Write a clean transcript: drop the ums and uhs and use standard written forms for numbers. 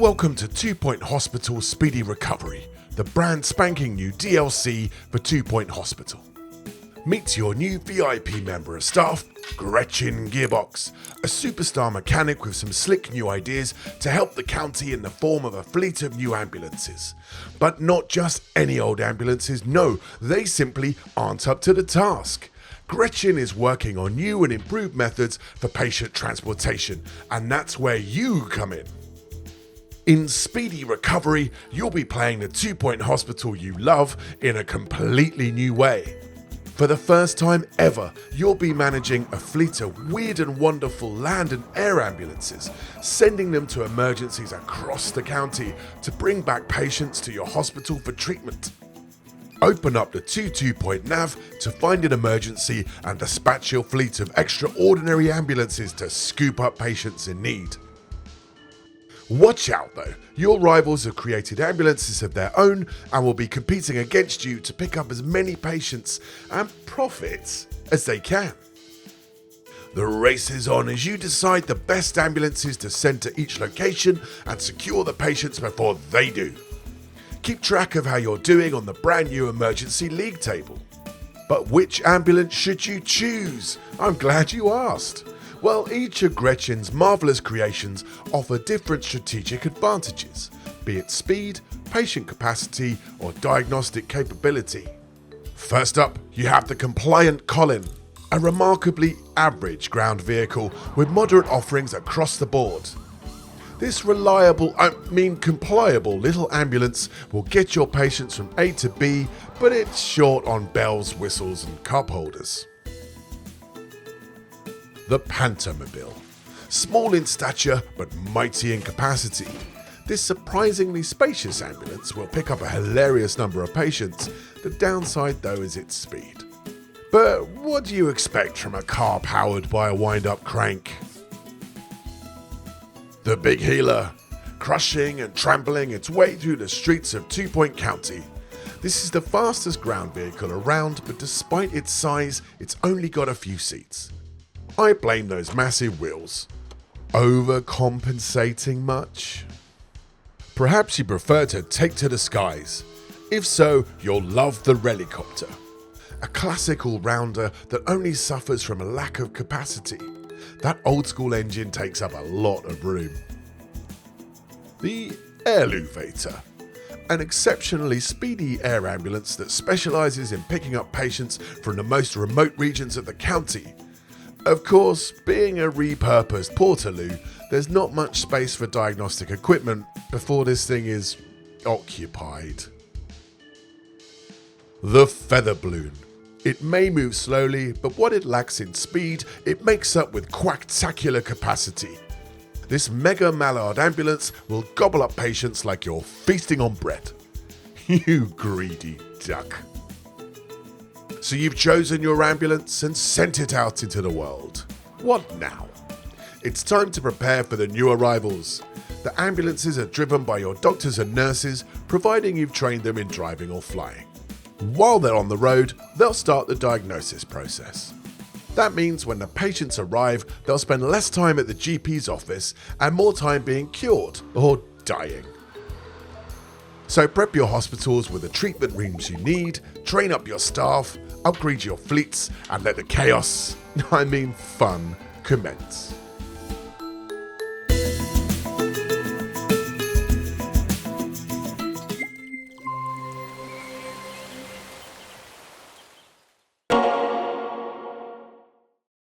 Welcome to 2 Point Hospital Speedy Recovery, the brand spanking new DLC for 2 Point Hospital. Meet your new VIP member of staff, Gretchen Gearbox, a superstar mechanic with some slick new ideas to help the county in the form of a fleet of new ambulances. But not just any old ambulances, no, they simply aren't up to the task. Gretchen is working on new and improved methods for patient transportation, and that's where you come in. In Speedy Recovery, you'll be playing the 2 Point Hospital you love in a completely new way. For the first time ever, you'll be managing a fleet of weird and wonderful land and air ambulances, sending them to emergencies across the county to bring back patients to your hospital for treatment. Open up the 2 Point Nav to find an emergency and dispatch your fleet of extraordinary ambulances to scoop up patients in need. Watch out though, your rivals have created ambulances of their own and will be competing against you to pick up as many patients and profits as they can. The race is on as you decide the best ambulances to send to each location and secure the patients before they do. Keep track of how you're doing on the brand new emergency league table. But which ambulance should you choose? I'm glad you asked. Well, each of Gretchen's marvellous creations offer different strategic advantages, be it speed, patient capacity, or diagnostic capability. First up, you have the compliant Colin, a remarkably average ground vehicle with moderate offerings across the board. This compliable little ambulance will get your patients from A to B, but it's short on bells, whistles, and cup holders. The Pantomobile. Small in stature but mighty in capacity, this surprisingly spacious ambulance will pick up a hilarious number of patients. The downside though is its speed. But what do you expect from a car powered by a wind-up crank? The Big Healer, crushing and trampling its way through the streets of 2 Point County. This is the fastest ground vehicle around, but despite its size, it's only got a few seats. I blame those massive wheels. Overcompensating much? Perhaps you prefer to take to the skies. If so, you'll love the Relicopter, a classic all-rounder that only suffers from a lack of capacity. That old-school engine takes up a lot of room. The Airloovator, an exceptionally speedy air ambulance that specialises in picking up patients from the most remote regions of the county. Of course, being a repurposed portaloo, there's not much space for diagnostic equipment before this thing is occupied. The Feather Balloon. It may move slowly, but what it lacks in speed, it makes up with quacktacular capacity. This mega mallard ambulance will gobble up patients like you're feasting on bread. You greedy duck. So you've chosen your ambulance and sent it out into the world. What now? It's time to prepare for the new arrivals. The ambulances are driven by your doctors and nurses, providing you've trained them in driving or flying. While they're on the road, they'll start the diagnosis process. That means when the patients arrive, they'll spend less time at the GP's office and more time being cured or dying. So prep your hospitals with the treatment rooms you need, train up your staff, upgrade your fleets, and let the chaos, fun, commence.